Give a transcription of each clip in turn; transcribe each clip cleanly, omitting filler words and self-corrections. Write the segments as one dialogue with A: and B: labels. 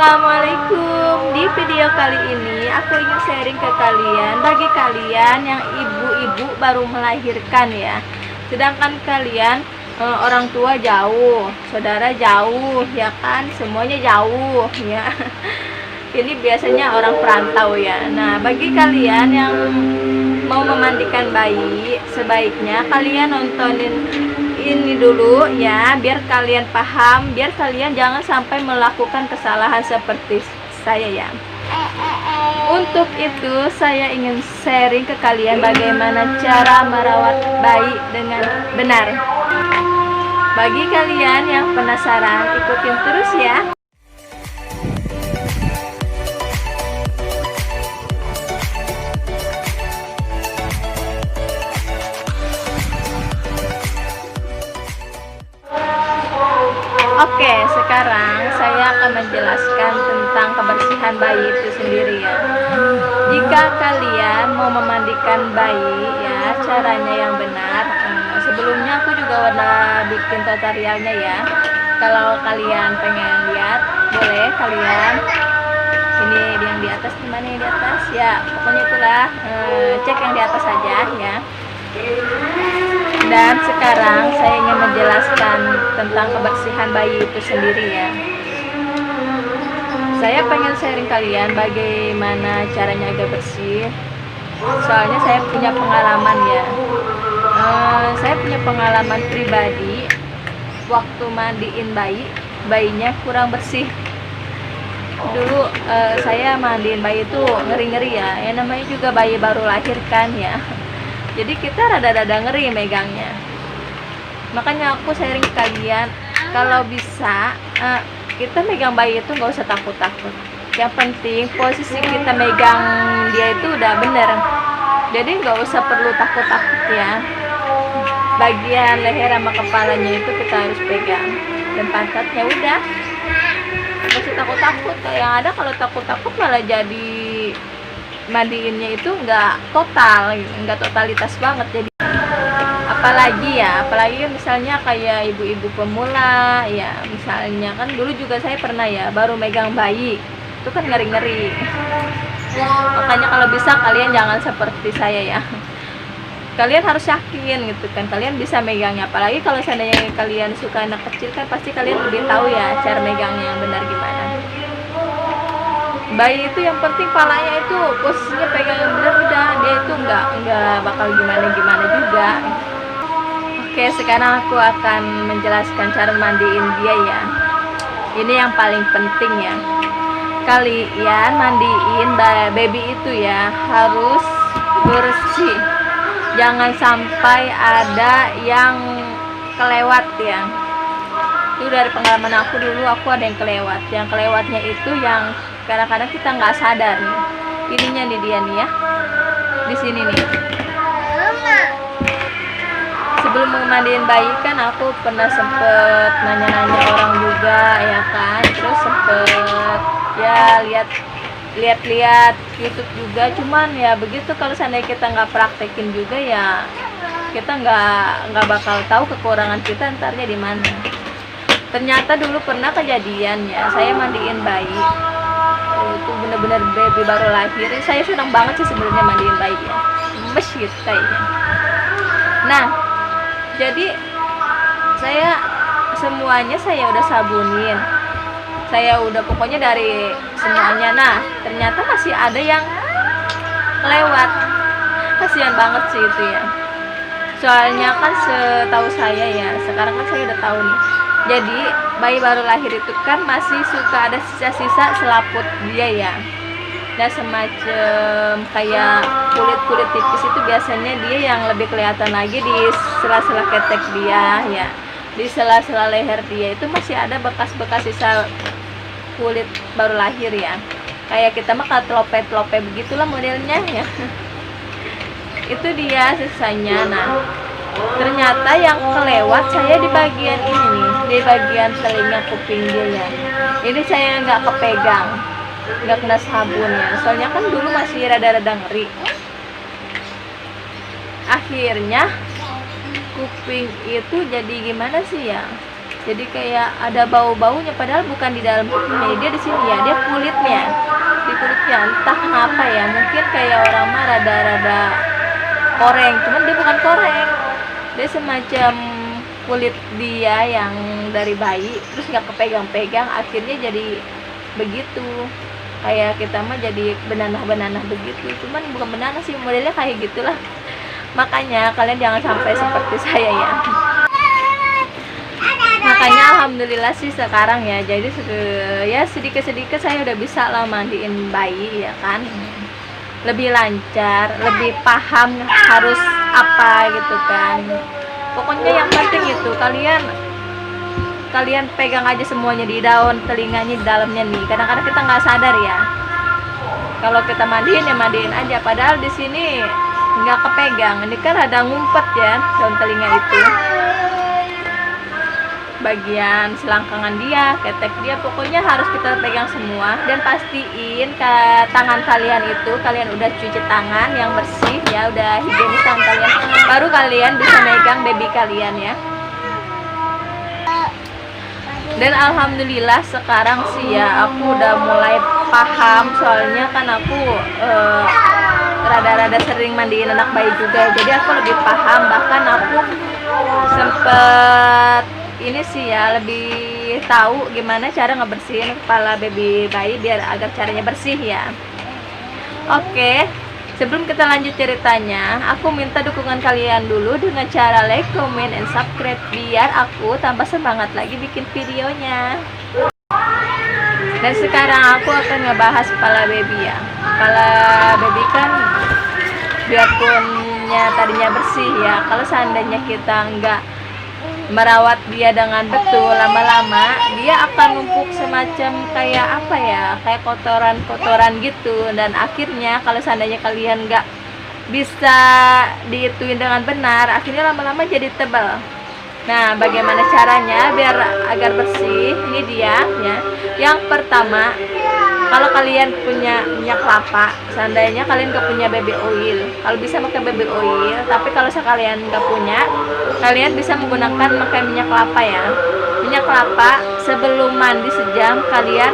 A: Assalamualaikum. Di video kali ini aku ingin sharing ke kalian, bagi kalian yang ibu-ibu baru melahirkan ya, sedangkan kalian orang tua jauh, saudara jauh ya kan, semuanya jauh ya. Ini biasanya orang perantau ya. Nah, bagi kalian yang mau memandikan bayi, sebaiknya kalian nontonin ini dulu ya, biar kalian paham, biar kalian jangan sampai melakukan kesalahan seperti saya ya. Untuk itu saya ingin sharing ke kalian bagaimana cara merawat bayi dengan benar. Bagi kalian yang penasaran, ikutin terus ya. Oke, sekarang saya akan menjelaskan tentang kebersihan bayi itu sendiri ya. Jika kalian mau memandikan bayi ya, caranya yang benar. Sebelumnya aku juga udah bikin tutorialnya ya. Kalau kalian pengen lihat, boleh kalian. Ini yang di atas, gimana yang di atas ya? Pokoknya itulah, cek yang di atas saja ya. Dan sekarang saya ingin menjelaskan tentang kebersihan bayi itu sendiri ya. Saya pengen sharing kalian bagaimana caranya agar bersih. Soalnya saya punya pengalaman ya. Saya punya pengalaman pribadi waktu mandiin bayi, bayinya kurang bersih. Dulu saya mandiin bayi itu ngeri-ngeri ya. Ya namanya juga bayi baru lahir kan ya. Jadi kita rada-rada ngeri megangnya. Makanya aku sharing ke kalian, kalau bisa kita megang bayi itu nggak usah takut-takut. Yang penting posisi kita megang dia itu udah bener. Jadi nggak usah perlu takut-takut ya. Bagian leher sama kepalanya itu kita harus pegang, dan pantatnya udah. Nggak usah takut-takut. Yang ada kalau takut-takut malah jadi mandiinnya itu nggak total, nggak totalitas banget. Jadi apalagi kan misalnya kayak ibu-ibu pemula ya, misalnya kan dulu juga saya pernah ya baru megang bayi itu kan ngeri-ngeri. Makanya kalau bisa kalian jangan seperti saya ya, kalian harus yakin gitu kan kalian bisa megangnya. Apalagi kalau seandainya kalian suka anak kecil kan pasti kalian lebih tahu ya cara megangnya yang benar gimana. Bayi itu yang penting palanya itu posisinya pegang yang benar, udah dia itu nggak bakal gimana juga. Oke, sekarang aku akan menjelaskan cara mandiin dia ya. Ini yang paling penting ya. Kalian mandiin baby itu ya harus bersih. Jangan sampai ada yang kelewat ya. Itu dari pengalaman aku dulu, aku ada yang kelewat. Yang kelewatnya itu yang kadang-kadang kita nggak sadar nih. Ininya nih dia nih ya, di sini nih. Sebelum memandiin bayi kan aku pernah sempet nanya-nanya orang juga ya kan, terus sempet ya lihat YouTube juga. Cuman ya begitu, kalau seandainya kita nggak praktekin juga ya kita nggak bakal tahu kekurangan kita entarnya di mana. Ternyata dulu pernah kejadian ya, saya mandiin bayi itu bener-bener baby baru lahir. Saya senang banget sih sebenarnya mandiin bayi ya, gemes gitu kayaknya. Nah, jadi semuanya saya udah sabunin, saya udah pokoknya dari semuanya. Nah, ternyata masih ada yang lewat. Kasihan banget sih itu ya. Soalnya kan setahu saya ya, sekarang kan saya udah tahu nih. Jadi bayi baru lahir itu kan masih suka ada sisa-sisa selaput dia ya. Nah, semacam kayak kulit tipis itu biasanya dia yang lebih kelihatan lagi di sela-sela ketek dia ya. Di sela-sela leher dia itu masih ada bekas-bekas sisa kulit baru lahir ya. Kayak kita mah telope-telope begitulah modelnya ya. Itu dia sisanya. Nah, ternyata yang kelewat saya di bagian ini nih, di bagian telinga kuping dia ya. Ini saya nggak kepegang, nggak kena sabun ya, soalnya kan dulu masih rada-rada ngeri. Akhirnya kuping itu jadi gimana sih ya, Jadi kayak ada bau-baunya, padahal bukan di dalam kupingnya, dia di sini ya, dia kulitnya, di kulitnya entah kenapa ya, mungkin kayak orang mah rada-rada koreng, cuman dia bukan koreng, dia semacam kulit dia yang dari bayi terus nggak kepegang-pegang, akhirnya jadi begitu. Kayak kita mah jadi benanah-benanah begitu, cuman bukan benanah sih, modelnya kayak gitulah. Makanya kalian jangan sampai seperti saya ya. Makanya alhamdulillah sih sekarang ya, jadi ya sedikit-sedikit saya udah bisa lah mandiin bayi ya kan, lebih lancar, lebih paham harus apa gitu kan. Pokoknya yang penting itu kalian pegang aja semuanya, di daun, telinganya, di dalamnya nih. Kadang-kadang kita nggak sadar ya, kalau kita mandiin ya mandiin aja, padahal di sini nggak kepegang. Ini kan ada ngumpet ya daun telinga itu, bagian selangkangan dia, ketek dia, pokoknya harus kita pegang semua. Dan pastiin ke tangan kalian itu kalian udah cuci tangan yang bersih ya, udah higienis tangan kalian, baru kalian bisa megang baby kalian ya. Dan alhamdulillah sekarang sih ya aku udah mulai paham, soalnya kan aku rada-rada sering mandiin anak bayi juga, jadi aku lebih paham. Bahkan aku sempet ini sih ya, lebih tahu gimana cara ngebersihin kepala baby bayi biar agar caranya bersih ya. Oke, sebelum kita lanjut ceritanya, aku minta dukungan kalian dulu dengan cara like, comment, and subscribe biar aku tambah semangat lagi bikin videonya. Dan sekarang aku akan ngebahas kepala baby ya. Kepala baby kan biarpunnya tadinya bersih ya, kalau seandainya kita nggak merawat dia dengan betul, lama-lama dia akan numpuk semacam kayak apa ya, kayak kotoran-kotoran gitu. Dan akhirnya kalau seandainya kalian nggak bisa diituin dengan benar, akhirnya lama-lama jadi tebal. Nah, bagaimana caranya biar agar bersih? Ini dia ya. Yang pertama, kalau kalian punya minyak kelapa, seandainya kalian gak punya baby oil, kalau bisa pakai baby oil. Tapi kalau sekalian gak punya, kalian bisa menggunakan pakai minyak kelapa ya. Minyak kelapa sebelum mandi sejam, kalian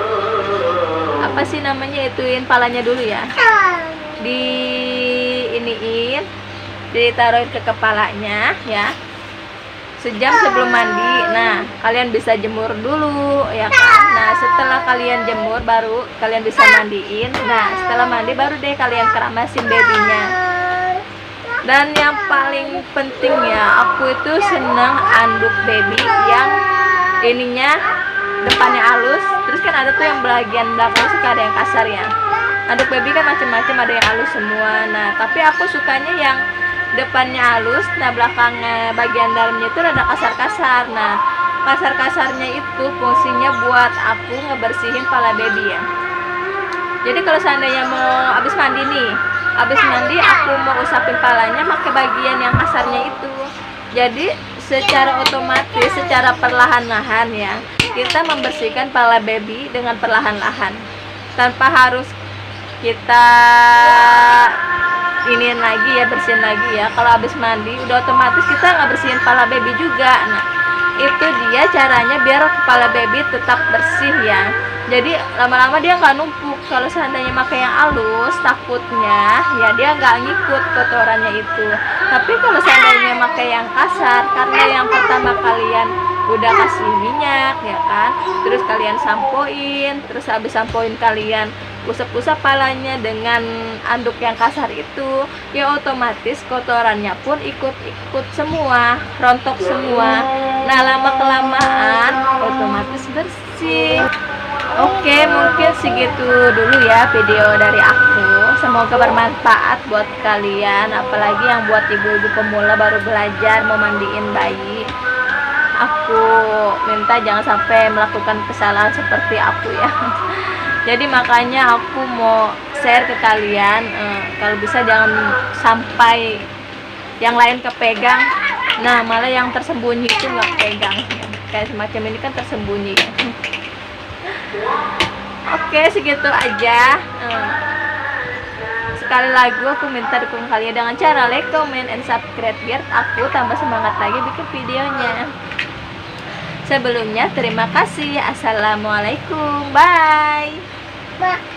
A: apa sih namanya, ituin palanya dulu ya, di iniin, ditaruhin ke kepalanya ya, sejam sebelum mandi. Nah, kalian bisa jemur dulu ya kan. Nah, setelah kalian jemur baru kalian bisa mandiin. Nah, setelah mandi baru deh kalian keramasin babynya. Dan yang paling penting ya, aku itu seneng anduk baby yang ininya depannya halus, terus kan ada tuh yang bagian belakang suka ada yang kasar ya. Anduk baby kan macam-macam, ada yang halus semua. Nah, tapi aku sukanya yang depannya halus, nah belakangnya bagian dalamnya itu rada kasar-kasar. Nah, kasar-kasarnya itu fungsinya buat aku ngebersihin kepala baby ya. Jadi kalau seandainya mau habis mandi nih, habis mandi aku mau usapin palanya pakai bagian yang kasarnya itu. Jadi secara otomatis, secara perlahan-lahan ya, kita membersihkan kepala baby dengan perlahan-lahan tanpa harus kita iniin lagi ya, bersihin lagi ya. Kalau habis mandi udah otomatis kita nggak bersihin kepala baby juga. Nah, itu dia caranya biar kepala baby tetap bersih ya. Jadi lama-lama dia nggak numpuk. Kalau seandainya pakai yang halus, takutnya ya dia nggak ngikut kotorannya itu. Tapi kalau seandainya pakai yang kasar, karena yang pertama kalian udah kasih minyak ya kan, terus kalian sampoin, terus habis sampoin kalian usap-usap palanya dengan anduk yang kasar itu, ya otomatis kotorannya pun ikut semua, rontok semua. Nah, lama-kelamaan otomatis bersih. Oke, mungkin segitu dulu ya video dari aku. Semoga bermanfaat buat kalian, apalagi yang buat ibu-ibu pemula baru belajar mau mandiin bayi. Aku minta jangan sampai melakukan kesalahan seperti aku ya. Jadi makanya aku mau share ke kalian, kalau bisa jangan sampai yang lain kepegang. Nah, malah yang tersembunyi itu nggak pegang ya. Kayak semacam ini kan tersembunyi ya. Oke, segitu aja. Sekali lagi aku minta dukungan kalian dengan cara like, comment, and subscribe biar aku tambah semangat lagi bikin videonya. Sebelumnya terima kasih. Assalamualaikum. Bye.
B: Bye.